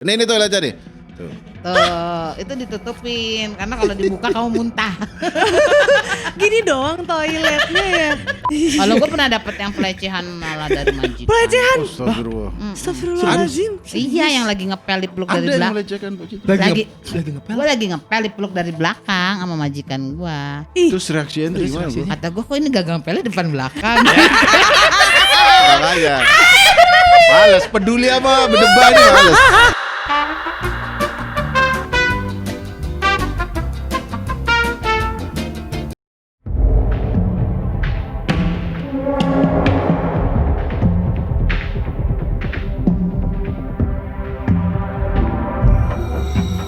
Ini toiletnya nih. Tuh. Tuh, itu ditutupin karena kalau dibuka kamu muntah. Gini doang toiletnya ya. Kalau gue pernah dapet yang pelecehan malah dari majikan. Pelecehan? Astagfirullah. Astagfirullahaladzim. Iya, yang lagi ngepel dipeluk Ada dari yang belakang. melecehkan Pak Cita. Lagi ngepel. gue lagi ngepel dipeluk dari belakang sama majikan gue. Terus reaksinya tuh gimana, Bro? Kata gue kok ini gagal ngepelnya depan belakang. Makanya. Males, peduli sama berdebat ini males.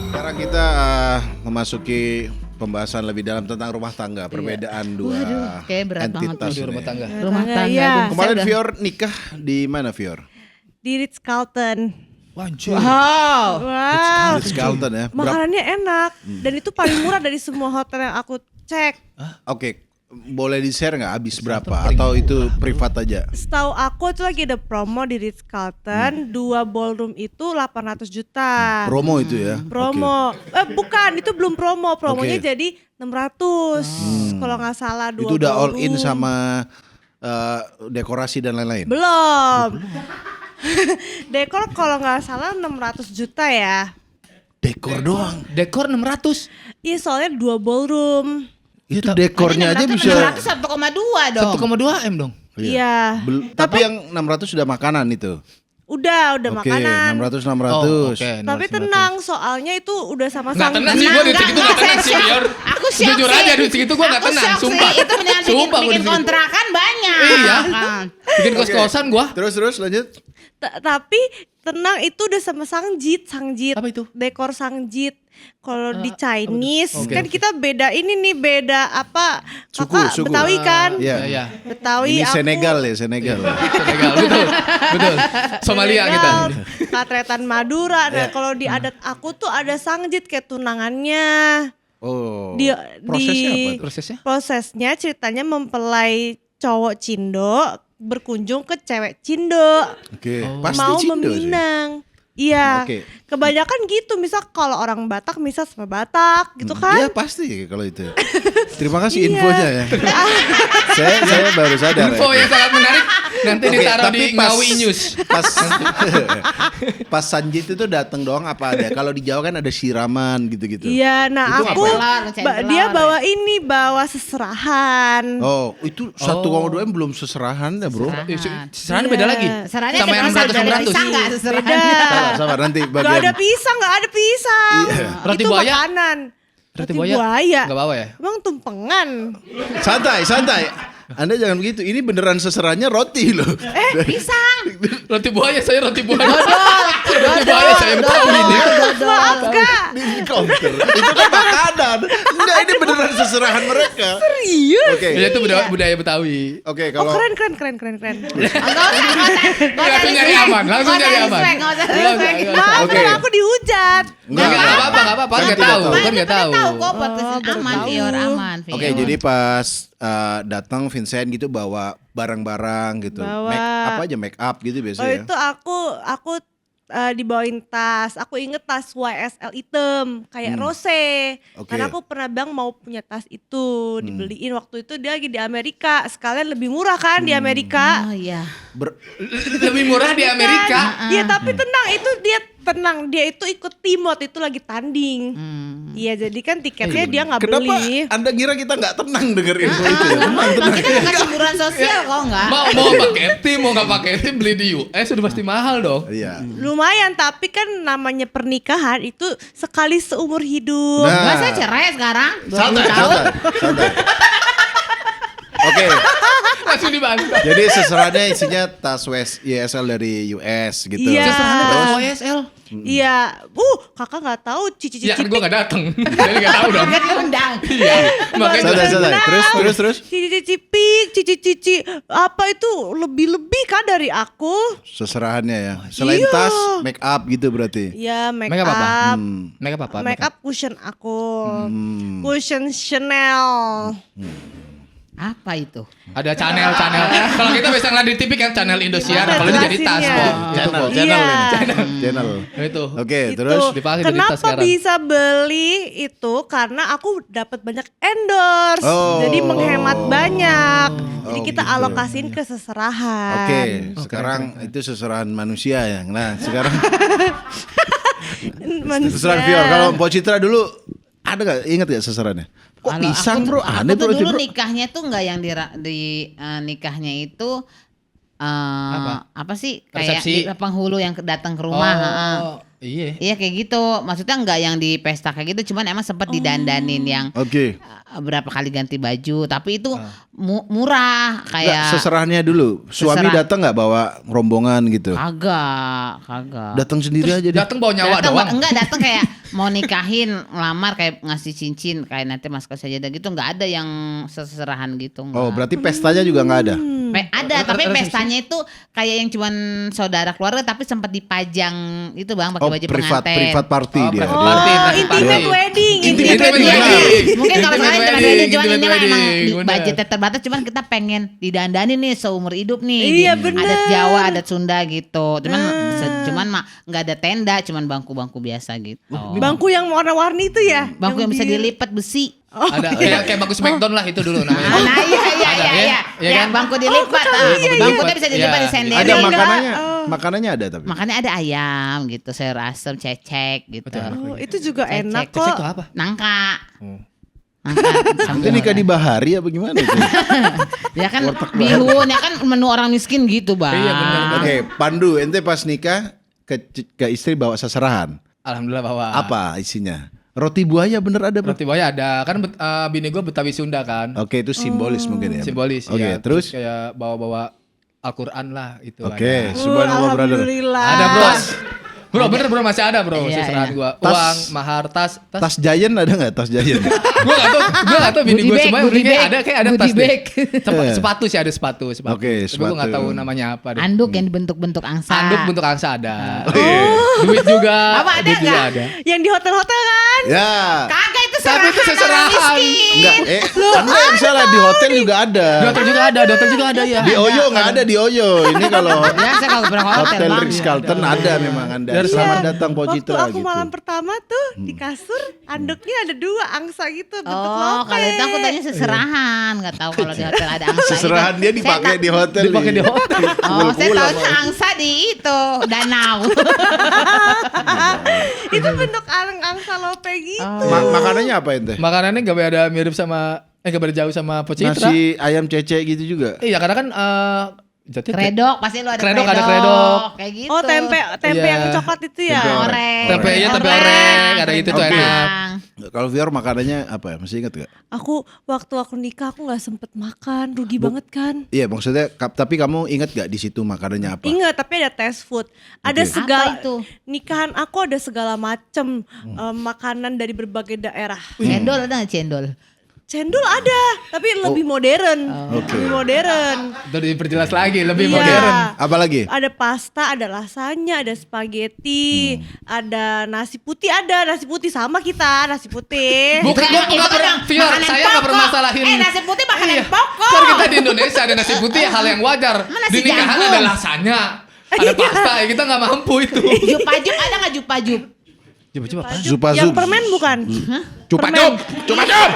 Sekarang kita memasuki pembahasan lebih dalam tentang rumah tangga, perbedaan dua Waduh, kayak berat banget entitas tuh. ini. Rumah tangga. Rumah tangga. Iya. Aduh, Kemarin saya udah- Fior nikah di mana Fior? Di Ritz Carlton. Anjir. Wow. Wow. Ritz Carlton ya. Makanannya enak dan itu paling murah dari semua hotel yang aku cek. Oke, boleh di-share nggak habis berapa atau itu privat aja? Setahu aku itu lagi ada promo di Ritz Carlton, 2 ballroom itu 800 juta. Promo itu ya? Promo. Bukan, itu belum promo. Promonya Oke. jadi 600. Kalau nggak salah 2 Itu udah all in ballroom. sama dekorasi dan lain-lain? Belum. Dekor kalau nggak salah 600 juta ya. Dekor doang? Dekor 600. Iya, soalnya 2 ballroom. Itu dekornya aja bisa. 1,2 dong. 1,2 M dong. Iya. Tapi yang 600 sudah makanan itu? Udah Oke, makanan. 600. oke. Tapi tenang, soalnya itu udah sama Nggak sang tenang sih, gue duit segitu nggak tenang sih, Bior. Aku shock Jujur sih. aja, duit segitu gue nggak Aku tenang, shock sih. sumpah. Itu mendingan Sumpah gua bikin di situ. kontrakan banyak. Iya. Kan. Bikin kos-kosan gue. Terus lanjut. Tapi tenang, itu udah sama sangjit. Apa itu? Dekor sangjit. Kalau di Chinese Oke, kan oke. kita beda ini nih, beda apa? Kakak Suku. Betawi kan? Iya. Iya. Betawi Ini aku Senegal ya, Senegal. Senegal, betul. Betul. Somalia kita. Senegal, Katretan Madura. Nah, Iya. kalau di adat aku tuh ada sangjit kayak tunangannya. Oh. Di Prosesnya apa tuh? Prosesnya? Prosesnya ceritanya mempelai cowok Cindo berkunjung ke cewek Cindo. Oke, Oh. pasti Mau Cindo sih. meminang. Iya. Oke. Kebanyakan gitu, misal kalau orang Batak misal sama Batak gitu Iya kan. pasti kalau itu. Terima kasih Iya. infonya ya. saya baru sadar. Info ya. yang sangat menarik nanti Oke, ditaruh tapi di Ngawi News. Pas Sanjit itu datang doang apa ada? Kalau di Jawa kan ada siraman gitu-gitu. Iya, nah Itu aku ngecain dia gelar, bawa ini, bawa seserahan. Oh, itu 1,2 M belum seserahan ya, Bro? Sisanya beda lagi. Sarannya Sama yang 600 bisa nggak 600. seserahnya? Beda. Sabar nanti Gak bagian. ada pisang, gak ada pisang. Iya. Roti Itu buaya? makanan. Roti buaya? Gak bawa ya? Emang tumpengan. Santai. Anda jangan begitu. Ini beneran seserahannya roti loh. Pisang. Roti buaya, saya roti buaya. Roti buaya saya tahu ini. Maaf kak. Di counter. Itu kan makanan. Enggak, ini beneran seserahan mereka. Serius? Oke. Ya itu budaya Betawi. Oke, Oh kalau keren. Langsung nyari aman, langsung nyari aman. Nggak usah Nggak usah, respect. nggak usah. Maaf Oke. kan aku dihujat. Enggak. Nggak apa-apa, Kan nggak tidak tahu, tahu. kan nggak tahu. Kok buat kesini baru aman, tahu. Fior aman. Fior. Oke, jadi pas datang Vincent gitu bawa barang-barang gitu. Bawa. Apa aja make up gitu Oh biasanya. itu aku dibawain tas. Aku inget tas YSL hitam kayak Rose. Oke. Karena aku pernah bilang mau punya tas itu, dibeliin waktu itu dia lagi di Amerika. Sekalian lebih murah kan di Amerika. Oh iya. Lebih murah di Amerika. Iya tapi tenang, itu dia tenang, dia itu ikut timot, itu lagi tanding. Iya jadi kan tiketnya dia nggak Kenapa beli. Anda kira kita nggak tenang denger info itu ya? Tenang. Kita nggak hiburan sosial kok nggak? Mau pakai tim, mau nggak pakai tim beli di US sudah pasti mahal dong. Iya. Lumayan, tapi kan namanya pernikahan itu sekali seumur hidup. Nah. Nggak, saya cerai sekarang. 20 Santai. tahun. Oke, Langsung dibantah. jadi seserahannya isinya tas YSL dari US gitu. Iya. Seserahannya Terus? tahu YSL. Iya, kakak nggak tahu cici-cici. Ya kan gue gak dateng. Jadi gak tahu dong. Nggak diundang. Iya. Makanya Santai. Terus. Cici-cici pik, cici-cici apa itu lebih-lebih kan dari aku? Seserahannya ya. Selain Iya. tas, make up gitu berarti. Ya make Make up apa? up. Make up apa? Make up cushion aku. Hmm. Cushion Chanel. Apa itu? Ada channel. Kalau kita biasa ngeliat di TV kan channel Indosiar, Ada kalau ini jadi tas, jelasinnya. Bang. Channel Iya. ini. Channel. Itu. Oke, Itu. terus dipakai jadi tas Kenapa sekarang. bisa beli itu? Karena aku dapat banyak endorse, Oh. jadi menghemat banyak. Jadi Oh, kita gitu. alokasin ke seserahan. Oke, sekarang itu seserahan manusia ya. Nah, sekarang Manusia. seserahan Fior. Kalau Mpok Citra dulu ada gak? Ingat gak seserahannya? Kok Kalau pisang aku- bro? Aneh aku bro. tuh dulu bro. nikahnya tuh nggak yang nikahnya itu apa sih kayak Resepsi. di penghulu yang datang ke rumah. heeh. Iya. Iya kayak gitu. Maksudnya nggak yang di pesta kayak gitu, cuman emang sempat didandanin yang Oke. berapa kali ganti baju, tapi itu murah Nggak, kayak seserahannya dulu. Suami Seserahan. datang nggak bawa rombongan gitu? kagak. Datang sendiri aja deh. Datang bawa nyawa Datang, doang. enggak datang kayak mau nikahin, ngelamar kayak ngasih cincin kayak nanti mas sajadah gitu, nggak ada yang seserahan gitu. Oh, enggak. berarti pestanya juga nggak ada. Ada, tapi pestanya itu kayak yang cuman saudara keluarga tapi sempat dipajang itu Bang pakai Oh, baju privat pengantin. party Oh, dia. private Oh, party, private intimate party. wedding. Intimate Intimate wedding. wedding. Mungkin kalau sekarang Intimate cuma wedding, cuman wedding, ini mah emang wedding, bener. budgetnya terbatas, cuman kita pengen didandanin nih seumur hidup nih. Iya, Di bener. adat Jawa, adat Sunda gitu. Cuman mah nggak ada tenda, cuman bangku-bangku biasa gitu. Bangku yang warna-warni itu ya? Bangku yang bisa biru. dilipat besi. Ada ya, kayak bagus Smackdown lah itu dulu namanya. Nah, iya. Ada, ya? Iya Yang kan? bangku dilipat. Bangkunya bisa dilipat Iya. di sender. Ada enggak, makanannya. oh. Makanannya ada tapi. Makanya ada ayam gitu, sayur asem, cecek gitu. Oh, itu juga Cecek. enak Cecek kok. tuh apa? Nangka. Hmm. Nangka. Itu nikah di bahari apa gimana itu? Ya kan bihun, ya kan menu orang miskin gitu, Bang. Iya, benar. Oke, Pandu, ente pas nikah ke istri bawa seserahan. Alhamdulillah bawa. Apa isinya? Roti buaya bener ada bro? Roti buaya ada. Kan bini gue Betawi Sunda kan. Oke, itu simbolis mungkin ya. Simbolis. Oke, ya. terus? kayak bawa-bawa Al-Quran lah itu. Oke, ada. subhanallah brother. Alhamdulillah. Ada bro. Bro bener bro masih ada bro Iya, seserahan iya. gua. Tas- Uang, mahar, tas. Tas Giant ada nggak tas Giant? Gua gak tau bini Goodie gue bag, semua goodie belinya bag, ada kayak ada tas goodie deh. bag. Sepatu sih ada sepatu. Oke, Tapi gua gak sepatu. tahu namanya apa deh. Anduk yang dibentuk-bentuk angsa. Anduk bentuk angsa ada. Duit juga. Apa ada duit juga nggak? ada. Yang di hotel-hotel kan? Ya. Kagak itu Tapi seserahan. itu seserahan. orang miskin. Enggak, Anda yang salah di hotel juga ada. Di hotel juga ada, di hotel juga ada ya. Di Oyo nggak ada di Oyo. Ini kalau Ya saya kalau pernah ke hotel Hotel Bang. Ritz Carlton ada memang Anda. Selamat datang Po Waktu Citra aku gitu. malam pertama tuh di kasur, anduknya ada 2 angsa gitu bentuk Oh, lope. kalau itu aku tanya seserahan, nggak tahu kalau di hotel ada angsa. Seserahan gitu. dia Saya dipakai tak- di hotel. Dipakai nih. di hotel. Oh, saya Pukul-pukulan tahu malah. angsa di itu danau. Itu bentuk angsa lope gitu. Makanannya apa ente? Makanannya gak beda mirip sama gak beda jauh sama Po Citra. Nasi ayam cece gitu juga. Iya karena kan jatuh Kredok, pasti lu ada Kredok, kredok. ada kredok. Kayak gitu. Oh, tempe Iya. yang coklat itu ya. Tempe Orek. Tempe iya tempe orek ada itu tuh Oke. enak. Kalau Fior makanannya apa ya? Masih ingat gak? Waktu aku nikah aku nggak sempet makan, rugi banget kan. Iya maksudnya tapi kamu ingat gak di situ makanannya apa? Ingat, tapi ada test food. Ada Oke. segala Apa itu? nikahan aku ada segala macem makanan dari berbagai daerah. Cendol ada nggak cendol? Cendol ada, tapi lebih modern. Oke. Lebih modern. Itu diperjelas lagi lebih Iya. modern. Apalagi? Ada pasta, ada lasanya, ada spaghetti, ada nasi putih, sama kita nasi putih. Bukan Itu bukan kan pernah Fior, makanan saya nggak pokok. permasalahin. Nasi putih makanan Iya. pokok. Kan kita di Indonesia ada nasi putih hal yang wajar. Mana Di nasi nikahan jagung? ada lasanya, ada pasta, ya kita nggak mampu itu. Jupajup ada nggak jupajup? Coba apa? Zupa Yang zup. permen bukan? Cupa permen. cup. Cupa cup.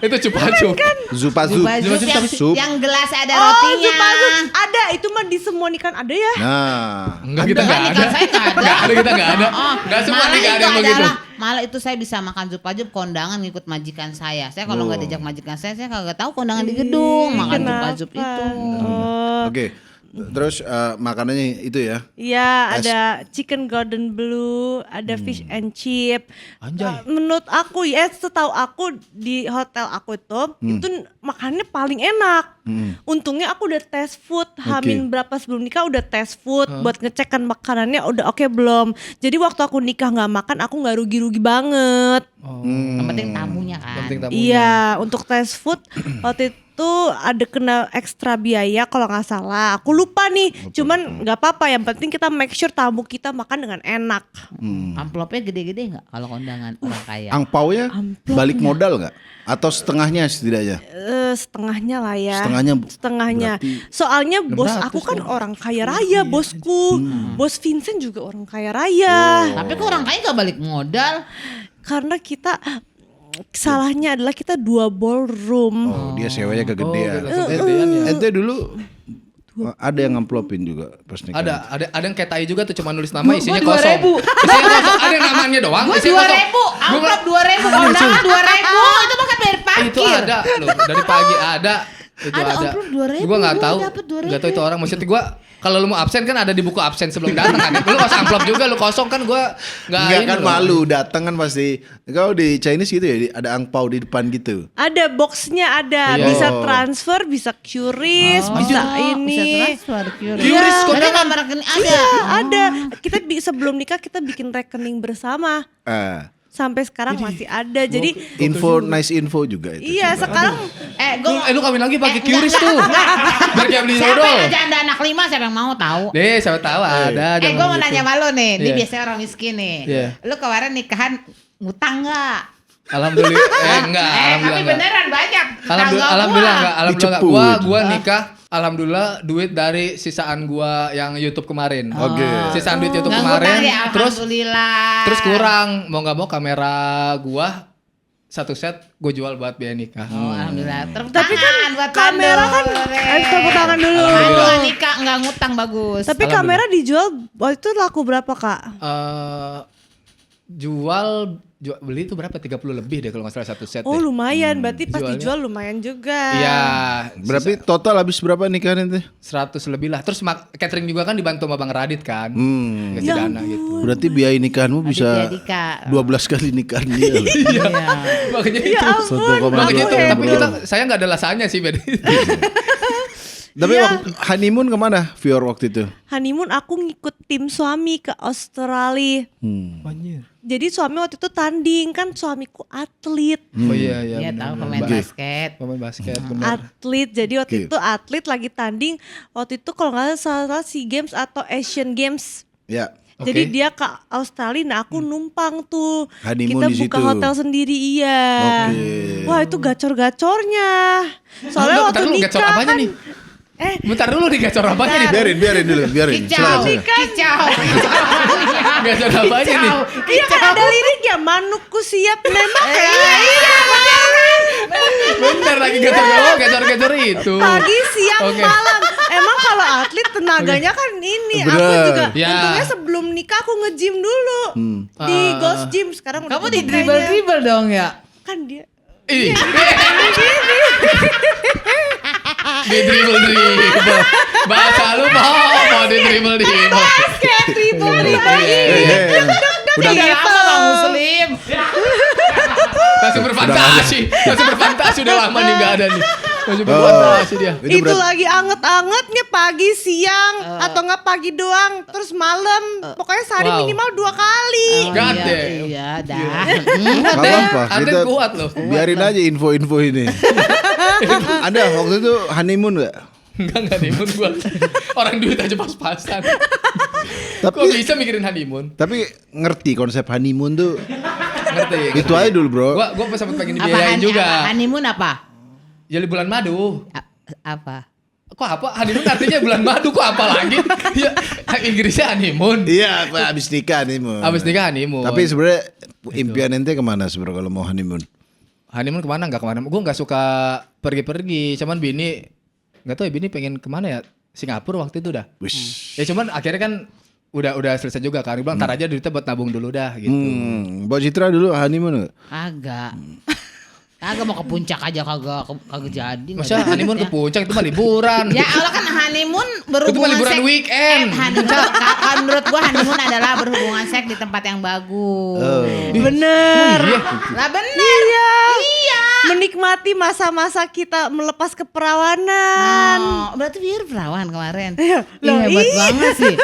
Itu cupa-cup. Zupa zup. Jupajup yang, Sup. yang gelas ada Oh, rotinya. Zupa-zup. Ada, itu mah di semua nikahan ada ya. Nah. Enggak kita Enggak, nggak nikah ada. saya nggak ada. Nggak ada kita nggak ada. Oh, Nggak semua malah nikahan itu yang begitu. malah itu saya bisa makan jupajup kondangan ngikut majikan saya. Saya kalau nggak diajak majikan saya kagak tahu kondangan di gedung makan Kenapa? jupajup itu. Oh. Oke. Terus makanannya itu ya. Iya, ada chicken golden blue, ada fish and chip. Anjay. Menurut aku ya, setahu aku di hotel aku itu makannya paling enak. Untungnya aku udah tes food, hamin berapa sebelum nikah udah tes food buat ngecek kan makanannya udah oke belum. Jadi waktu aku nikah nggak makan, aku nggak rugi-rugi banget. Yang penting tamunya kan. Yang penting tamunya. Iya, untuk test food waktu itu ada kena ekstra biaya kalau nggak salah. Aku lupa nih, cuman nggak apa-apa. Yang penting kita make sure tamu kita makan dengan enak. Amplopnya gede-gede nggak kalau kondangan orang kaya? Angpaunya balik modal nggak? Atau setengahnya setidaknya? Setengahnya lah ya. Setengahnya Soalnya bos 600 aku kan orang kaya raya, bosku. Bos Vincent juga orang kaya raya. Tapi kok orang kaya nggak balik modal? Karena kita salahnya adalah kita 2 ballroom. Oh, dia sewanya kegedean. langsung kegedean ya. Ente dulu ada yang ngamplopin juga pas nikah. Ada yang kayak tai juga tuh cuma nulis nama isinya Gua kosong. 2.000. Isinya kosong, ada yang namanya doang. Gue isinya kosong. 2.000, amplop 2.000, kondangan 2.000, itu makan bayar parkir. Itu ada loh, dari pagi ada. Itu Ada ada. amplop 2.000, Gue nggak gua tahu. dapet 2.000. Nggak tahu itu orang. Maksudnya gue kalau lu mau absen kan ada di buku absen sebelum datang kan. Lu kasih amplop juga, lu kosong kan gue nggak. Enggak ini kan loh. malu datang kan pasti. Kau di Chinese gitu ya, ada angpau di depan gitu. Ada boxnya ada, Iya. bisa transfer, bisa QRIS, bisa ini. Bisa transfer, QRIS, kok ada kan? nomor rekening ada. Iya, ada. Kita sebelum nikah kita bikin rekening bersama. Sampai sekarang masih ada. Jadi Nice info juga itu. iya, sekarang Lu kawin lagi pakai QRIS tuh. Biar kayak beli Siapa jodoh. yang janda anak 5, siapa yang mau tahu? Deh, siapa tahu ada. Gue mau nanya sama lo nih, ini Iya. biasanya orang miskin nih. Iya. Lu kemarin nikahan ngutang nggak? Alhamdulillah. Enggak, Tapi alhamdulillah enggak. beneran banyak. Alhamdulillah enggak. Alhamdulillah Dicepu enggak. itu. Gua nikah alhamdulillah duit dari sisaan gua yang YouTube kemarin. Oke. Sisaan duit YouTube Nggak kemarin. ngutang ya, Terus alhamdulillah. kurang. Mau enggak mau kamera gua satu set gue jual buat biaya nikah. Oh, alhamdulillah. Tepuk Tapi kan tangan buat kamera Pandu, kan Re. tepuk tangan dulu. Pandu nggak nikah nggak ngutang bagus. Tapi kamera dijual waktu itu laku berapa, Kak? Beli itu berapa? 30 lebih deh kalau nggak salah satu set. Oh, deh. lumayan. Berarti pas Jualnya. dijual lumayan juga. Iya. Berarti total habis berapa nikahan ente? 100 lebih lah. Terus catering juga kan dibantu sama Bang Radit kan. Kasih Ya dana gitu. Berarti biaya nikahanmu bisa Aditya Dika. 12 kali nikahan dia. loh. Iya. Makanya Ya itu. ampun. Makanya itu. Bro. Tapi saya nggak ada lasanya sih beda. Tapi Iya. waktu honeymoon kemana Fior waktu itu? Honeymoon aku ngikut tim suami ke Australia. Jadi suami waktu itu tanding, kan suamiku atlet. Oh iya iya. Iya benar, tahu benar. pemain Oke. basket. Pemain basket benar. Atlet, jadi waktu Oke. itu atlet lagi tanding. Waktu itu kalau nggak salah SEA Games atau Asian Games. Ya. Jadi Oke. dia ke Australia, nah aku numpang tuh. Honeymoon Kita di buka situ. hotel sendiri, iya. Oke. Wah itu gacor-gacornya. Soalnya Bentar waktu dulu, nikah gacor apanya kan. nih? Bentar dulu nih gacor apanya nih? Biarin dulu, biarin. Kicau, Silakan. kicau. Gacor apanya nih? Iya kan ada liriknya, manukku siap nembak ya. Iya, Bentar lagi gacor itu. Pagi, siang, Oke. malam. Emang kalau atlet tenaganya kan ini. Aku Bener. juga Ya. untungnya sebelum nikah aku nge-gym dulu. Di Ghost Gym. Sekarang udah Kamu di kebuka dribble dong ya? kan dia. Ih. Di dribble. Bahasa lu mau di dribble. Basket dribble. Udah Udah lama Bang Muslim. Masih berfantasi udah lama nih nggak ada nih. Masih berfantasi dia. Itu berarti- lagi anget-angetnya pagi, siang, atau enggak pagi doang, terus malam. Pokoknya sehari Wow. minimal 2 kali. God iya, damn. iya, dah. Nggak apa-apa. Atlet Kita kuat loh. biarin aja info-info ini. Anda waktu itu honeymoon nggak? Enggak honeymoon gua. Orang duit aja pas-pasan. Tapi Kok bisa mikirin honeymoon? tapi ngerti konsep honeymoon tuh. Ngerti? Itu aja dulu bro. Gua pas sempet pengen Apa dibiayain juga. honeymoon apa? Jadi bulan madu. Apa? Kok apa? Honeymoon artinya bulan madu kok apa lagi? Ya, Inggrisnya honeymoon. Iya, abis nikah honeymoon. Abis nikah honeymoon. Tapi sebenarnya impian ente kemana sebenarnya kalau mau honeymoon? honeymoon kemana? Enggak kemana. Gue nggak suka pergi-pergi. Cuman bini nggak tahu ya bini pengen kemana ya? Singapura waktu itu dah. Wish. Ya cuman akhirnya kan udah selesai juga kan. Dia bilang ntar aja duitnya buat nabung dulu dah gitu. Mbak Citra dulu honeymoon nggak? Agak. Kagak mau ke puncak aja kagak jadi. nggak Masa ada honeymoon ke duitnya. puncak itu mah liburan. Ya Allah kan honeymoon berhubungan Itu mah liburan seks. weekend. Kalau menurut gua honeymoon adalah berhubungan seks di tempat yang bagus. Bener. Iya. Lah bener. Iya. Menikmati masa-masa kita melepas keperawanan. Oh, berarti biar perawan kemarin. Loh, hebat iya. banget sih.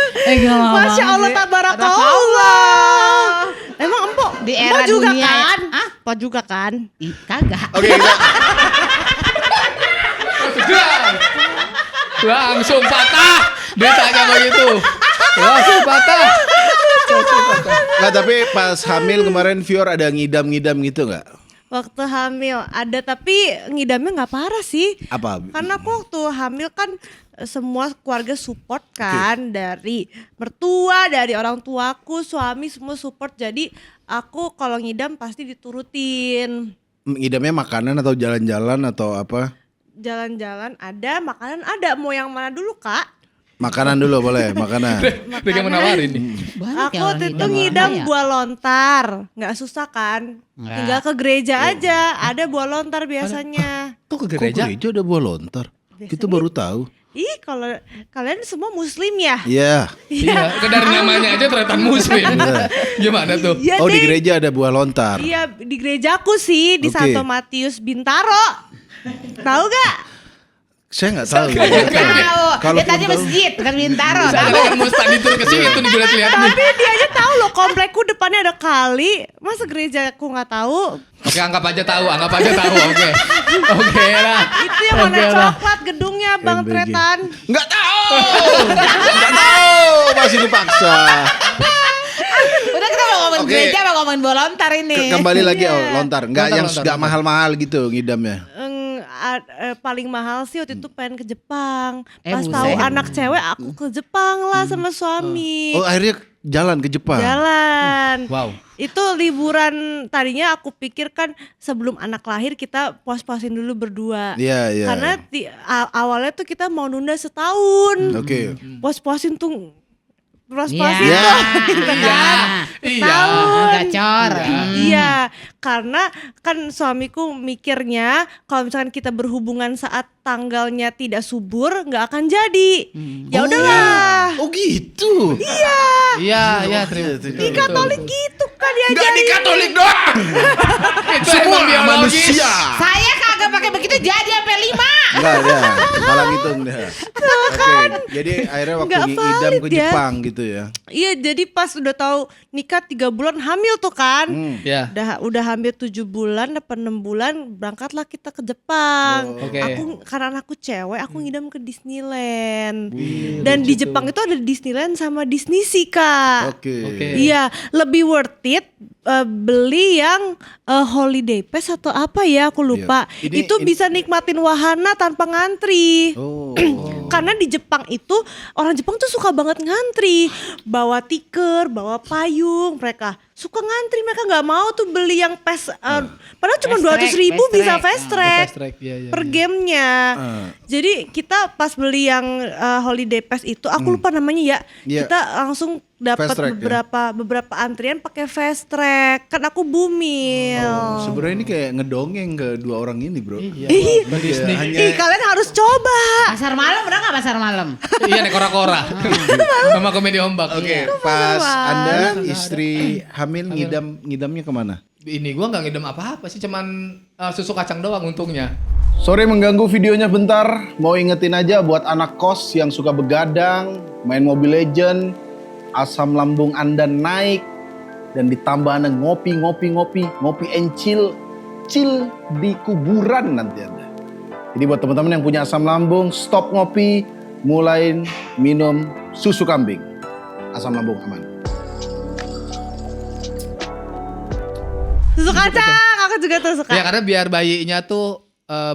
Masya Allah, tabarakallah. Emang empok, Di empok era juga dunia kan? Ah, jackpot juga kan? Ih, kagak. Oke, kita Langsung patah. Ditanya begitu. Langsung patah. nggak, tapi pas hamil kemarin Fior ada ngidam-ngidam gitu nggak? Waktu hamil ada, tapi ngidamnya nggak parah sih. Apa? Karena aku waktu hamil kan semua keluarga support kan, dari mertua, dari orang tuaku, suami semua support. Jadi aku kalau ngidam pasti diturutin. Ngidamnya makanan atau jalan-jalan atau apa? Jalan-jalan ada, makanan ada. Mau yang mana dulu, Kak? Makanan dulu boleh, makanan. Dia menawarin nih. Banyak Aku yang waktu itu orang ngidam ya. buah lontar. Nggak susah kan? Nggak. Tinggal ke gereja aja. Ada buah lontar biasanya. Kok ke Kok gereja? gereja ada buah lontar? Kita baru tahu. Ih, kalau kalian semua muslim ya? Iya. Iya, dari namanya aja ternyata muslim. Gimana tuh? Iya Oh, di deh. gereja ada buah lontar. Iya, di gerejaku sih, di Oke. Santo Matius Bintaro. Tahu gak? Saya nggak tahu. Tahu. Kalau Dia tadi pun tahu. masjid bukan Bintaro. Saya Tahu. kan mustad itu ke situ nih gue lihat nih. Tapi dia aja tahu loh, komplekku depannya ada kali. Masa gerejaku nggak tahu? Oke, anggap aja tahu. Oke. Oke lah. Itu yang warna Oke lah. coklat gedungnya Bang MBG. Tretan. Nggak tahu. Nggak tahu. Masih dipaksa. Udah kita mau ngomongin Oke. gereja, mau ngomongin bola lontar ini. Kembali lagi Iya. lontar. Nggak Lontar, yang lontar, nggak lontar. mahal-mahal gitu ngidamnya. Paling mahal sih waktu itu pengen ke Jepang. Pas buset. tahu anak cewek aku ke Jepang lah sama suami. Oh, akhirnya jalan ke Jepang. Jalan. Wow. Itu liburan, tadinya aku pikir kan sebelum anak lahir kita puas-puasin dulu berdua. Iya, iya. Karena awalnya tuh kita mau nunda setahun. Oke. Puas-puasin tuh. Iya. Puas-puasin Iya. tuh. gitu kan. Iya. Setahun. Gacor. Iya, karena kan suamiku mikirnya kalau misalkan kita berhubungan saat tanggalnya tidak subur nggak akan jadi. Ya udahlah. Oh gitu. Iya, terima. Di Katolik gitu kan Nggak diajarin. di Katolik doang. Itu Semua emang biologis. manusia. Saya kagak pakai begitu jadi sampai 5. Enggak ada. Salah ngitung dah. Oke. Jadi akhirnya waktu Nggak ngidam valid ke ya. Jepang gitu ya. Iya, jadi pas udah tahu nikah 3 bulan hamil tuh kan. Ya. Udah hamil 7 bulan, dapat 6 bulan, berangkatlah kita ke Jepang. Oke. Aku karena anakku cewek, aku ngidam ke Disneyland. Wih, Dan di lucu Jepang itu ada Disneyland sama Disney sih, Kak. Oke. Iya, lebih worth it beli yang holiday pass atau apa ya, aku lupa. Iya. Ini- Itu bisa nikmatin wahana tanpa ngantri. Oh. Karena di Jepang itu orang Jepang tuh suka banget ngantri, bawa tikar, bawa payung, mereka suka ngantri, mereka nggak mau tuh beli yang pass, padahal cuma Fast 200.000 track, bisa fast fast track Fast track, iya. per gamenya. Jadi kita pas beli yang holiday pass itu, aku lupa namanya ya, Iya. kita langsung dapat Fast track, ya? beberapa antrian pakai fast track, kan aku bumil. Sebenarnya ini kayak ngedongeng ke dua orang ini, Bro. Iya. Kayak Disney. hanya Ih, kalian harus coba. Pasar malam udah nggak pasar malam? Iya, naik kora-kora. Sama komedi ombak. Oke, Iya. pas Bang. Anda istri hamil ngidamnya kemana? Ini gua nggak ngidam apa-apa sih, cuman susu kacang doang untungnya. Sorry mengganggu videonya bentar. Mau ingetin aja buat anak kos yang suka begadang, main Mobile Legend, asam lambung Anda naik, dan ditambah Anda ngopi and chill di kuburan nanti Anda. Jadi buat teman-teman yang punya asam lambung, stop ngopi, mulai minum susu kambing. Asam lambung aman. Susu kacang, aku juga tuh suka. Ya karena biar bayinya tuh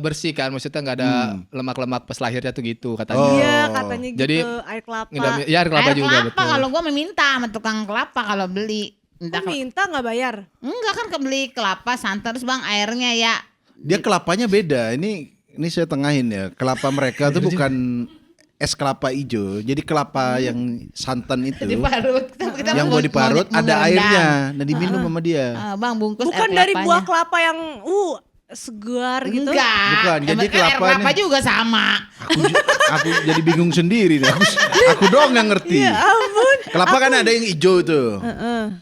bersih kan, maksudnya nggak ada lemak-lemak pas lahirnya tuh gitu katanya. Oh. Iya, katanya gitu, Jadi, air kelapa. Ya air kelapa Air juga kelapa betul. kalau gua meminta sama tukang kelapa kalau beli. Kok minta nggak bayar? Enggak kan beli kelapa santan terus Bang airnya ya. Dia kelapanya beda. Ini saya tengahin ya. Kelapa mereka tuh bukan es kelapa hijau. Jadi kelapa yang santan itu. Diparut. Kita Yang mau- mau diparut mau ada ngerendam. airnya. Nah diminum sama dia. Bang bungkus Bukan air dari kelapanya. buah kelapa yang segar gitu. Enggak. Bukan, jadi Emang kan air kelapanya- kelapa juga sama. Aku jadi bingung sendiri nih. Aku doang yang ngerti. Ya ampun. Kelapa kan ada yang hijau tuh.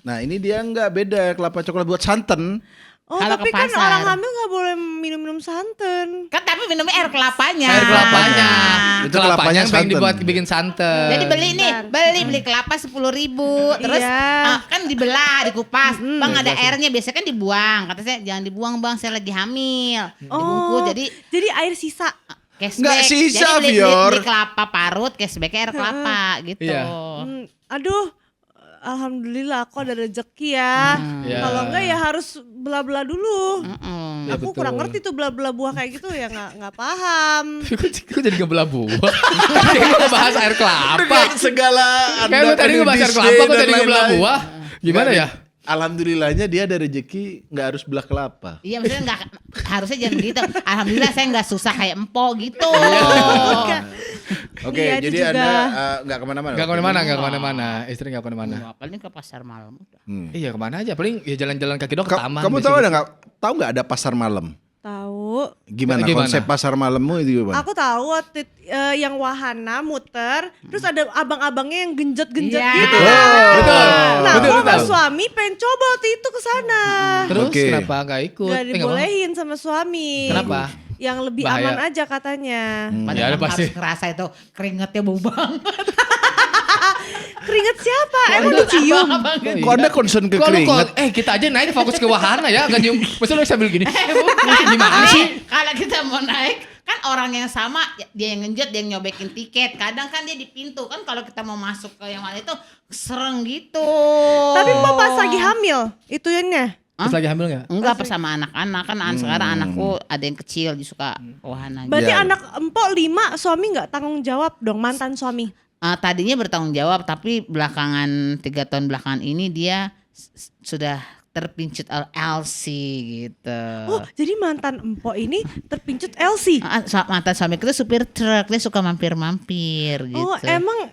Nah ini dia nggak beda kelapa coklat buat santan. Oh Kalau tapi ke kan pasar. orang hamil gak boleh minum santan. Kan tapi minumnya air kelapanya. Air kelapanya. Itu Kelapanya kelapanya yang pengen santan. dibuat bikin santan. Jadi beli nih, Bentar. beli kelapa 10.000. Terus Iya. kan dibelah, dikupas. Bang ada airnya, biasanya kan dibuang. Kata saya jangan dibuang bang, saya lagi hamil. Dibungkus, jadi air sisa. cashback. Nggak sisa, Jadi Fior. beli kelapa parut, cashbacknya air kelapa gitu. Iya. Aduh, alhamdulillah aku ada rezeki ya. Ya. Kalau enggak ya harus belah-belah dulu. Mm-mm. Ya, Aku betul. kurang ngerti tuh belah-belah buah kayak gitu ya nggak paham. Kok jadi ngebelah buah? Tadi gue ngebahas air kelapa. Dengan segala Kayak lu tadi ngebahas air kelapa, kok jadi ngebelah buah? Gimana ya? Alhamdulillahnya dia ada rezeki nggak harus belah kelapa. Iya maksudnya nggak harusnya jangan gitu. Alhamdulillah saya nggak susah kayak empok gitu. Oke, Iya, jadi itu juga. Anda nggak kemana-mana. Gak kemana-mana, Istri gak kemana-mana. Paling ke pasar malam udah. Iya kemana aja, paling ya jalan-jalan kaki doang ke taman. Kamu tahu ada nggak? Tahu nggak ada pasar malam? Tahu. Gimana, Gimana? konsep pasar malammu itu gimana? Aku tahu waktu yang wahana muter, terus ada abang-abangnya yang genjot-genjot Iya. gitu. Betul. Nah, Betul, aku sama betul. suami pengen coba waktu itu ke sana. Terus Oke. kenapa gak ikut? Gak nggak mau? dibolehin sama suami. Kenapa? Yang lebih Bahaya. aman aja katanya. Padahal Ya, emang pasti. harus ngerasa itu keringetnya bau banget. Keringet siapa? Emang dicium? Kok Anda concern ke Kok lu keringat? kita aja naik fokus ke wahana ya, gak nyium. Masa lu sambil gini? Bukan. Gimana Nih, sih? Kalau kita mau naik kan orang yang sama dia yang ngenjot, dia yang nyobekin tiket. Kadang kan dia di pintu kan kalau kita mau masuk ke yang mana itu sereng gitu. Tapi mau pas lagi hamil, itunya. Pas lagi hamil gak? Enggak pas sama anak-anak kan sekarang anakku ada yang kecil dia suka wahana. Berarti Iya. anak empok 5, suami nggak tanggung jawab dong, mantan suami. Tadinya bertanggung jawab tapi belakangan 3 tahun belakangan ini dia sudah terpincut LC gitu. Oh, jadi mantan empok ini terpincut LC. Mantan suamiku itu supir truk, dia suka mampir-mampir gitu. Oh, emang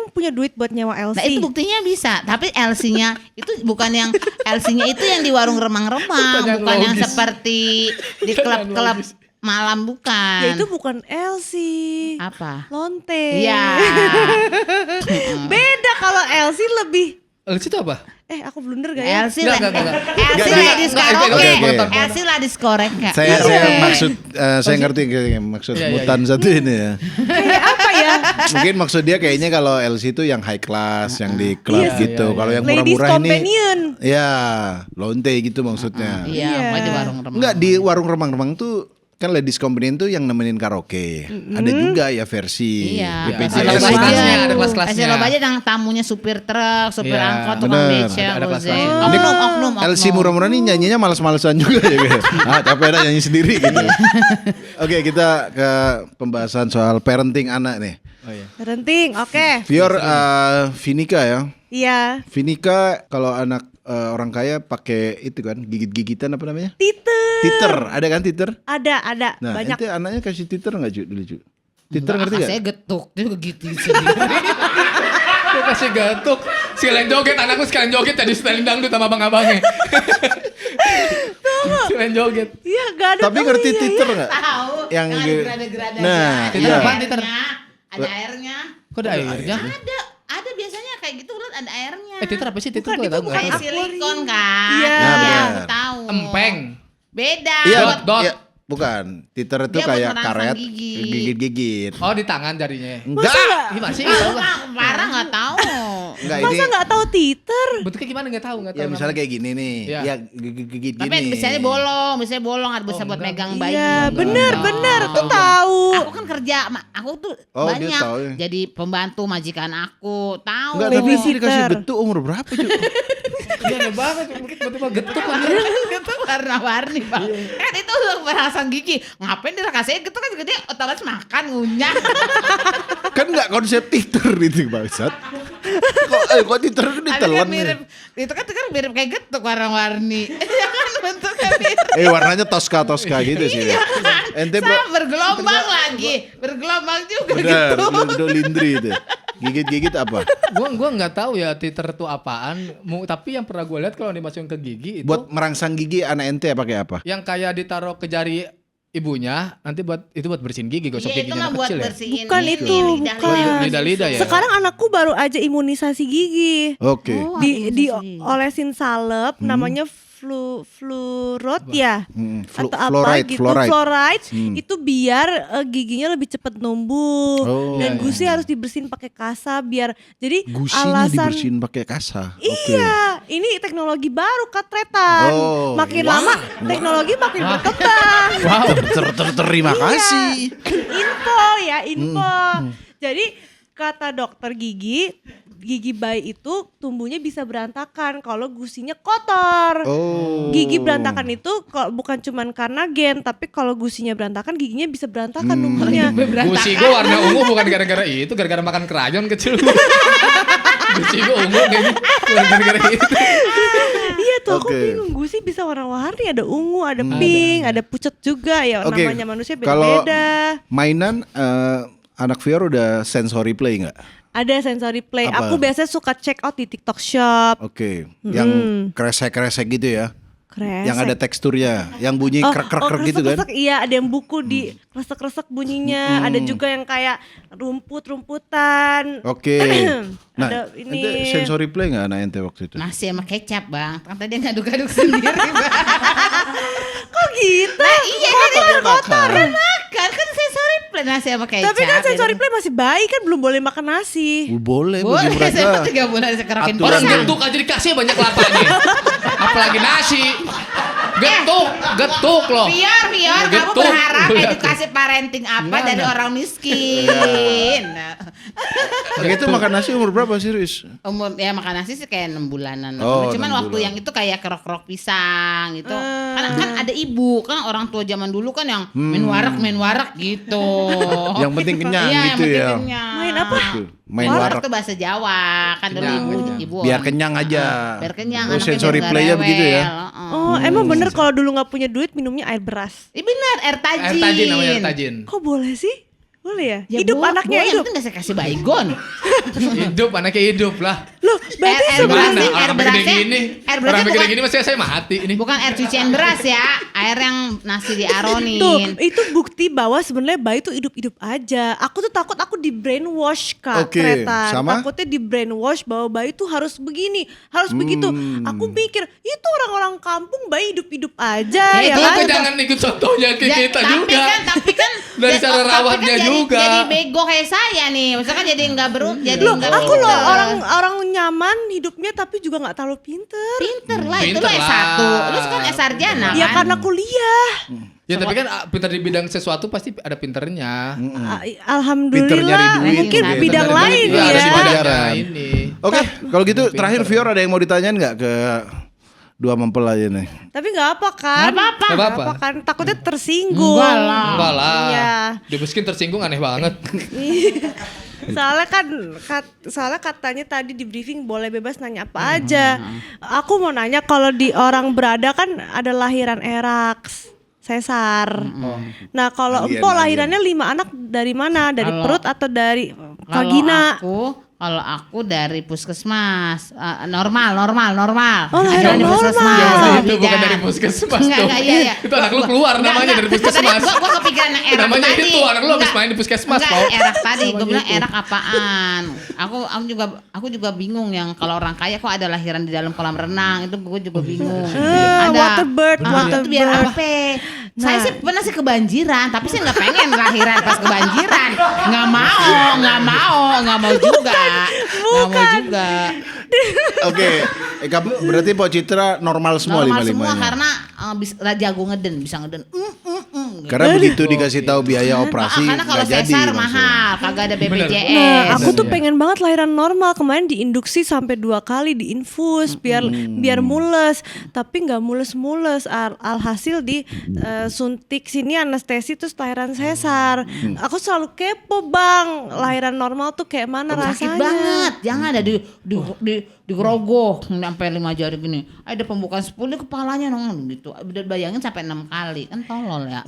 punya duit buat nyewa LC. Nah itu buktinya bisa, tapi LC-nya itu bukan yang LC-nya itu yang di warung remang-remang, Pertanyaan bukan yang logis. seperti di klub-klub malam bukan. Ya itu bukan LC. Apa? Lonte. Iya. Beda kalau LC lebih. LC itu apa? Aku blunder gak ya? LC Enggak. LC Enggak, ladies enggak, karaoke. oke, oke. LC ladies karaoke. Saya maksud saya sih? ngerti maksud Iya, iya, mutan satu ini ya. Kayak apa ya? Mungkin maksud dia kayaknya kalau LC itu yang high class, yang di klub Iya, gitu. iya, Kalau yang Ladies murah-murah ini companion. ya lonte gitu maksudnya. Iya, Iya. pokoknya di warung remang. Enggak, di warung remang-remang tuh kan ladies companion tuh yang nemenin karaoke. Ada juga ya versi Iya. BPJS. Ada Kalau kelas-kelasnya, aja- ada kelas-kelasnya. Kalau aja yang tamunya supir truk, supir Iya, angkot, tukang bener. beca, Ada gojek. kelas-kelasnya. Oknum. LC murah-murah nih nyanyinya males-malesan juga ya. Tapi ada nyanyi sendiri gitu. Oke, kita ke pembahasan soal parenting anak nih. Oh iya. Renting, oke. Fior Vinika ya. Iya. Vinika kalau anak orang kaya pakai itu kan gigit-gigitan apa namanya? Titer. Titer, ada kan titer? Ada. Nah, Banyak. ente anaknya kasih titer nggak Cu dulu Cu? Titer ngerti Enggak, gak? saya getuk, dia juga gitu sendiri. Gue kasih gatuk. Sekalian joget, anakku sekalian joget tadi setelin dangdut sama abang-abangnya. Sekalian joget. Iya, gak ada. Tapi ngerti titer nggak? Tahu. Yang ada ge- gerada-gerada. Nah, Titer iya. apaan, titer? Ada airnya. Kok ada airnya? Ada biasanya kayak gitu lihat ada airnya. Titer apa sih? Titer Bukan, gue itu tahu bukan nggak? Kayak silikon kan. Iya. Nah, benar. aku tahu. Empeng. Beda. Iya, Dot. iya, bukan. Titer itu Dia buat kayak merangsang karet gigi. gigit-gigit. Oh di tangan jarinya. Enggak. Gimana sih? Ah, Tahu nggak? parah nggak tahu. Enggak ini. Masa nggak tahu titer? Bentuknya gimana nggak tahu Ya misalnya kayak gini nih. Iya. Ya gigit Tapi gini. biasanya bolong, ada bisa buat enggak. megang bayi. Iya, bener. Oh. Tuh tahu. Aku kan kerja, aku tuh Oh, dia banyak tahu ya. jadi pembantu majikan aku, tahu. Enggak, tapi Babysitter. itu dikasih getuk umur berapa Cu? Iya aneh banget. Tiba-tiba getuk kan. Itu warna-warni bang. Kan itu untuk merangsang gigi. Ngapain dia kasih gitu kan gede otomatis makan ngunyah. Kan enggak konsep titer itu bangsat. Kok titer itu Tapi kan ditelan. mirip, itu kan mirip kayak getuk warna-warni. Ya kan bentuknya mirip. Warnanya toska gitu sih. Ente bro. Sama bergelombang lagi, bergelombang juga Benar, gitu. Ludo Lindri itu. Gigit-gigit apa? Gua nggak tahu ya titer itu apaan. Tapi yang pernah gue lihat kalau dimasukin ke gigi itu Buat merangsang gigi anak ente pakai apa? yang kayak ditaruh ke jari ibunya nanti buat bersihin gigi, gosok Iya itu giginya mah anak buat kecil ya. bersihin Bukan ini, itu, lidah-lidah. bukan. Lidah-lidah ya. Sekarang anakku baru aja imunisasi gigi. Oke. Oh, Di imunisasi. olesin salep namanya fluoride ya atau apa Fluoride, gitu fluoride. fluoride itu biar giginya lebih cepat numbuh Oh. dan Iya, gusi harus dibersihin pakai kasa biar jadi Gusinya alasan dibersihin pakai kasa. iya ini teknologi baru katretan Oh, makin wah. lama teknologi makin berkembang Wow. Terima kasih. info jadi kata dokter gigi bayi itu tumbuhnya bisa berantakan kalau gusinya kotor. Oh. Gigi berantakan itu bukan cuman karena gen, tapi kalau gusinya berantakan giginya bisa berantakan numbuhnya. Gusi gue warna ungu bukan gara-gara itu, gara-gara makan krayon kecil. Gusi gue ungu kayaknya bukan gara-gara itu. Iya tuh aku Oke. bingung gusi bisa warna-warni ada ungu, ada pink, ada pucat juga ya Oke, namanya manusia kalau beda-beda. mainan anak Fior udah sensory play nggak? Ada sensory play. Apa? Aku biasanya suka check out di TikTok Shop. Oke, yang kresek-kresek gitu ya? Kresek. Yang ada teksturnya, yang bunyi krek-krek gitu kan? kresek-kresek, iya ada yang buku di kresek-kresek bunyinya, ada juga yang kayak rumput-rumputan. Oke. Nah, Ada ini. ente sensory play nggak anak ente waktu itu? Nasi sama kecap bang, kan tadi ngaduk-aduk sendiri bang. Kok gitu? Iya kan dia kotor. Makan kan sensory play nasi sama kecap. Tapi kan sensory play masih bayi kan belum boleh makan nasi. Boleh bagi Boleh mereka. saya 3 bulan sekerokin Aturan Orang Iya. getuk aja dikasih banyak lapanya. Apalagi nasi. Getuk loh. Biar kamu Getuk. berharap Lihat edukasi parenting apa Gimana? dari orang miskin. Kayak itu makan nasi umur berapa sih, Riz? Umur ya makan nasi sih kayak 6 bulanan. Oh, Cuman 6 waktu bulan. yang itu kayak kerok-kerok pisang gitu. Kan ada ibu kan orang tua zaman dulu kan yang main warak gitu. Yang penting kenyang Iya, yang gitu penting ya. kenyang. Main apa? Tuh, main Warak warak. itu bahasa Jawa kan dulu Kenyang. ibu. Biar kenyang aja. Biar kenyang. Oh, anaknya sensory biar nggak play-nya begitu ya? rewel. Oh, emang bener kalau dulu nggak punya duit minumnya air beras. Iya benar, air tajin. Air tajin namanya air tajin. Kok boleh sih? Boleh ya? Ya, hidup anaknya boleh, hidup. Itu nggak saya kasih baygon. Hidup anaknya hidup lah. Loh, berarti Air sebelum berasnya- Gimana? Orang berasnya- begini gini. air berasnya Orang begini bukan- gini masih saya mati ini. Bukan air cucian beras ya, air yang nasi diaronin. tuh itu bukti bahwa sebenarnya bayi tuh hidup-hidup aja. Aku tuh takut aku di brainwash Kak Oke, Tretan. sama? Takutnya di brainwash bahwa bayi tuh harus begini, harus begitu. Aku mikir itu orang-orang kampung bayi hidup-hidup aja Ya, ya itu kan? Aku jangan ikut contohnya ke Ya, kita tapi juga. Tapi kan Dari ya, cara tapi kan rawatnya jadi- juga. Jadi bego kayak saya nih. Maksudnya kan jadi nggak jadi Loh, nggak aku loh pinter. orang nyaman hidupnya tapi juga nggak terlalu pinter. Pinter lah, itu Pinter lo S1. lah. Lu kan S-sarjana Ya kan? karena kuliah. Ya tapi kan pintar di bidang sesuatu pasti ada pinternya. Pinter Alhamdulillah. nyari duit Mungkin gitu ya. bidang Pinter nyari lain duit. Iya, Harus ada ya. dibajaran. bidangnya ini. Oke, kalau gitu terakhir Fior ada yang mau ditanyain nggak ke dua mempelai ini? Tapi nggak apa kan? Nggak apa-apa. Nggak apa-apa. kan? Takutnya tersinggung. Enggak lah. Enggak lah. Iya. Dibiskin tersinggung aneh banget. Soalnya katanya tadi di briefing boleh bebas nanya apa aja. Aku mau nanya kalau di orang berada kan ada lahiran eraks, sesar. Nah kalau Alien, Empo alien. lahirannya 5 anak dari mana? Dari Kalau- perut atau dari vagina? Kalau aku dari puskesmas, normal. Oh, lahiran Ada di normal. puskesmas. Ya, sama itu bukan bidan. dari puskesmas Enggak, tuh. enggak, iya. Itu anak lu keluar namanya dari puskesmas. Gue kepikiran yang erak Namanya tadi. itu, anak lu habis Enggak. main di puskesmas, Enggak, Pau. erak tadi. Gue bilang gitu. erak apaan. Aku juga bingung yang kalau orang kaya kok ada lahiran di dalam kolam renang. Itu gue juga bingung. Waterbird, Itu biar waterbird. apa? Saya sih pernah sih kebanjiran, tapi saya nggak pengen lahiran pas kebanjiran. Nggak mau juga. Oke, berarti Pak Citra normal semua Normal semua 5-5-nya. karena jago bisa ngeden. Karena begitu dikasih tahu biaya operasi Karena kalau nggak jadi. sesar langsung. mahal, kagak ada BPJS. Nah, aku tuh Iya. pengen banget lahiran normal. Kemarin diinduksi sampai 2 kali diinfus biar mules, tapi nggak mules-mules. Alhasil di suntik sini anestesi terus lahiran sesar. Aku selalu kepo bang, lahiran normal tuh kayak mana Sakit rasanya? banget, jangan ada digerogoh sampai 5 jari gini. Ada pembukaan 10 kepalanya nong gitu. Udah bayangin sampai 6 kali kan tolol ya.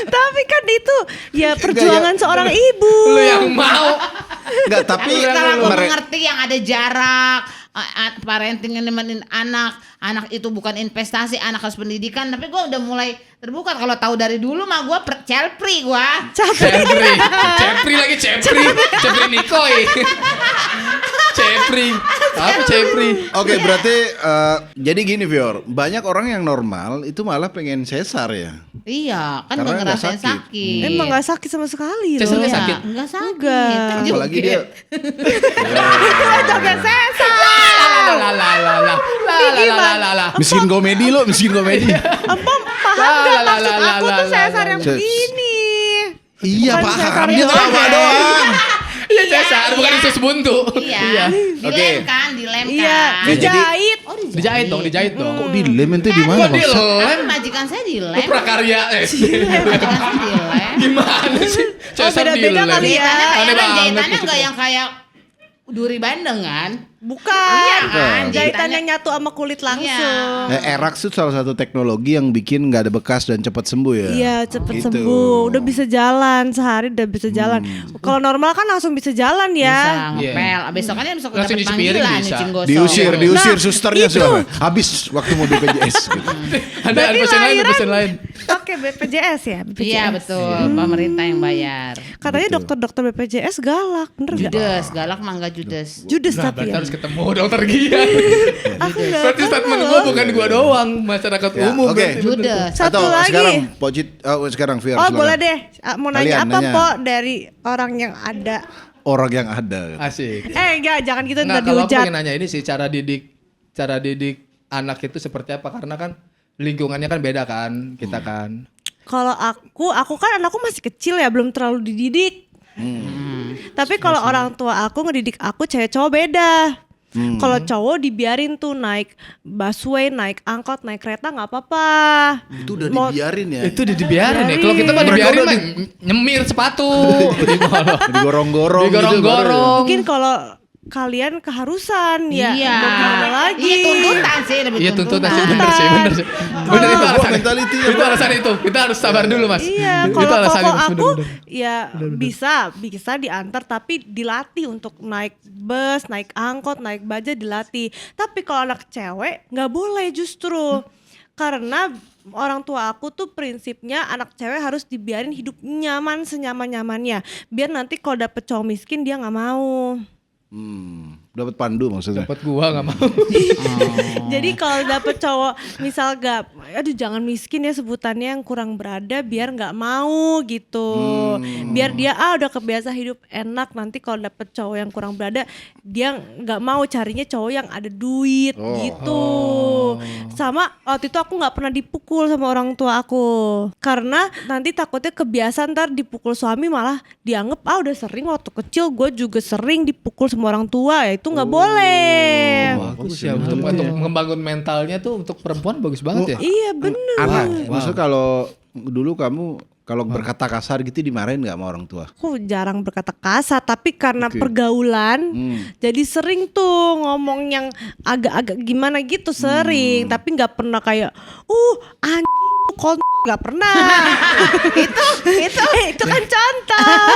Tapi kan itu ya perjuangan seorang ibu. Lu yang mau. Enggak, tapi Tapi setelah gue mere- mengerti yang ada jarak, parenting yang nemenin anak itu bukan investasi, anak harus pendidikan. Tapi gue udah mulai terbuka. Kalau tahu dari dulu mah gue celpri gue. Cepri lagi Cepri Nikoy. Cepri. Apa Cepri? Oke, berarti jadi gini Fior, banyak orang yang normal itu malah pengen sesar ya. Iya, kan Karena nggak nggak ngerasain sakit. sakit. Emang gak sakit sama sekali Cesar loh. nggak sakit? Enggak sakit. Enggak. Kan Apalagi dia Joget sesar. miskin komedi lo, miskin komedi. Apa paham gak maksud aku tuh sesar yang begini? Iya Bukan paham, sesar dia yang tawa aneh. doang. Iya Cesar, bukan usus buntu. Iya. Oke. Dilem kan, dilem Iya, kan. dijahit. Oh, Dijahit dong, dijahit dong. Kok dilem itu di mana Kok maksud? dilem? Kan majikan saya dilem. Lu prakarya Majikan saya dilem. Gimana sih? Cesar beda-beda dilem. kali ya. Jahitannya Aneh kayak banget. jahitannya enggak yang kayak duri bandeng kan? Bukan. Iya kan, Jahitan yang nyatu sama kulit langsung. Erax itu salah satu teknologi yang bikin nggak ada bekas dan cepat sembuh ya. Iya, cepet Gitu. sembuh. Udah bisa jalan, sehari udah bisa jalan. Kalau normal kan langsung bisa jalan Bisa ya. ngepel. Besokannya bisa Langsung dapet cuci piring panggilan bisa. nyucin gosok. Diusir Nah, susternya itu. sudah. Habis waktu mau BPJS gitu. Ada Berarti pasien lain, ada lahiran pasien lain. pakai BPJS ya? BPJS. Iya betul, pemerintah yang bayar. Katanya dokter-dokter BPJS galak, bener gak? Judes, galak mah enggak judes. Judes Nah, tapi berarti ya. harus ketemu dokter Gian. Aku nggak Berarti pernah statement loh. gue bukan gue doang, masyarakat Ya, umum. oke. berarti bener. Judes. Satu Atau lagi. sekarang Pojit, sekarang Fior. Oh silakan. boleh deh. Mau nanya Kalian apa nanya. Pok dari orang yang ada? Orang yang ada. Asik. Enggak, jangan gitu Nggak, ntar kalau aku dihujat. pengen nanya ini sih cara didik anak itu seperti apa, karena kan lingkungannya kan beda kan kita kan. Kalau aku kan anakku masih kecil ya, belum terlalu dididik. Tapi kalau orang tua aku ngedidik aku cewek cowok beda. Kalau cowok dibiarin tuh naik busway, naik angkot, naik kereta nggak apa-apa. Itu udah Mau- dibiarin ya. Itu dibiarin ya. Kalau kita mah Mereka dibiarin udah mah nyemir sepatu. Digorong-gorong. Digorong-gorong. Mungkin kalau kalian keharusan ya. Iya. Mau gimana lagi? Iya tuntutan sih lebih Iya tuntutan sih, Tuntutan. bener sih, bener sih. Bener itu Gua alasan. mentality ya, Itu Bro. alasan itu. Kita harus sabar dulu mas. Iya, Itu kalau alasannya, Mas. aku Bener-bener. ya bisa diantar tapi dilatih untuk naik bus, naik angkot, naik baja dilatih. Tapi kalau anak cewek nggak boleh justru. Karena orang tua aku tuh prinsipnya anak cewek harus dibiarin hidup nyaman senyaman-nyamannya. Biar nanti kalau dapet cowok miskin dia nggak mau. Dapat pandu maksudnya. Dapat gua nggak mau. Jadi kalau dapet cowok misal gak, aduh jangan miskin ya sebutannya, yang kurang berada biar nggak mau gitu. Biar dia udah kebiasa hidup enak, nanti kalau dapet cowok yang kurang berada dia nggak mau, carinya cowok yang ada duit gitu. Sama waktu itu aku nggak pernah dipukul sama orang tua aku karena nanti takutnya kebiasaan ntar dipukul suami malah dianggap udah sering waktu kecil gue juga sering dipukul sama orang tua, ya itu nggak boleh. Bagus ya untuk membangun mentalnya tuh untuk perempuan bagus banget ya. Iya bener. Anak. Maksudnya kalau dulu kamu kalau berkata kasar gitu dimarahin nggak sama orang tua? Aku jarang berkata kasar, tapi karena pergaulan jadi sering tuh ngomong yang agak-agak gimana gitu sering, tapi nggak pernah kayak anjing kon nggak pernah. itu kan contoh.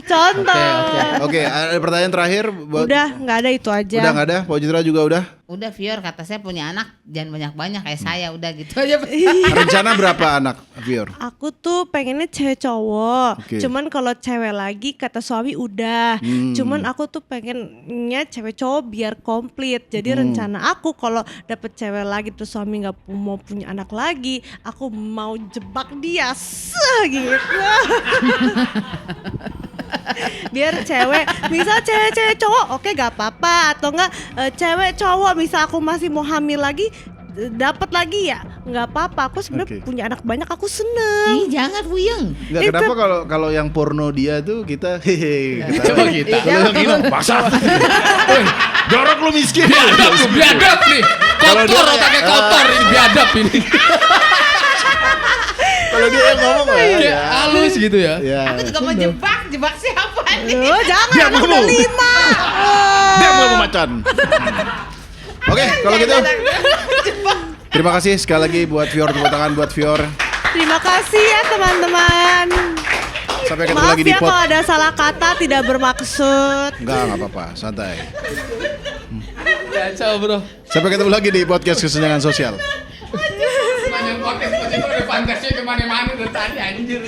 Contoh. Oke, ada pertanyaan terakhir buat Udah nggak ada itu aja. Udah nggak ada, Pojitra juga udah. Udah Fior kata saya punya anak jangan banyak-banyak kayak saya udah gitu aja. Rencana berapa anak, Fior? Aku tuh pengennya cewek cowok. Oke. Cuman kalau cewek lagi kata suami udah. Cuman aku tuh pengennya cewek cowok biar komplit. Jadi rencana aku kalau dapet cewek lagi terus suami nggak mau punya anak lagi, aku mau jebak dia gitu. Biar cewek, misal cewek cowok oke gak apa-apa, atau enggak cewek cowok misal aku masih mau hamil lagi dapat lagi ya nggak apa-apa. Aku sebenarnya Oke. punya anak banyak, aku seneng. Ih jangan Puyeng. Enggak, kenapa kalau yang porno dia tuh kita hehe. Coba kita. Kalau yang ini paksa. Jorok lu miskin. Biadab lu, biadab nih. Kalau dia Kotor kayak, otaknya kotor, ini biadab ini. Kalau dia yang ngomong ya. Kayak halus gitu ya. Ya. Aku juga mau jebak siapa nih? Oh, jangan, Dia anak mau. udah 5. Dia mau macan. Oke, kalau gitu. Terima kasih sekali lagi buat Fior, tepuk tangan buat Fior. Terima kasih ya teman-teman. Sampai ketemu Maaf lagi di ya pot. kalau ada salah kata, tidak bermaksud. Enggak apa-apa, santai. Kacau bro. Sampai ketemu lagi di podcast Kesenjangan Sosial. Nanya podcast itu udah fantasi kemana-mana dari tadi anjir.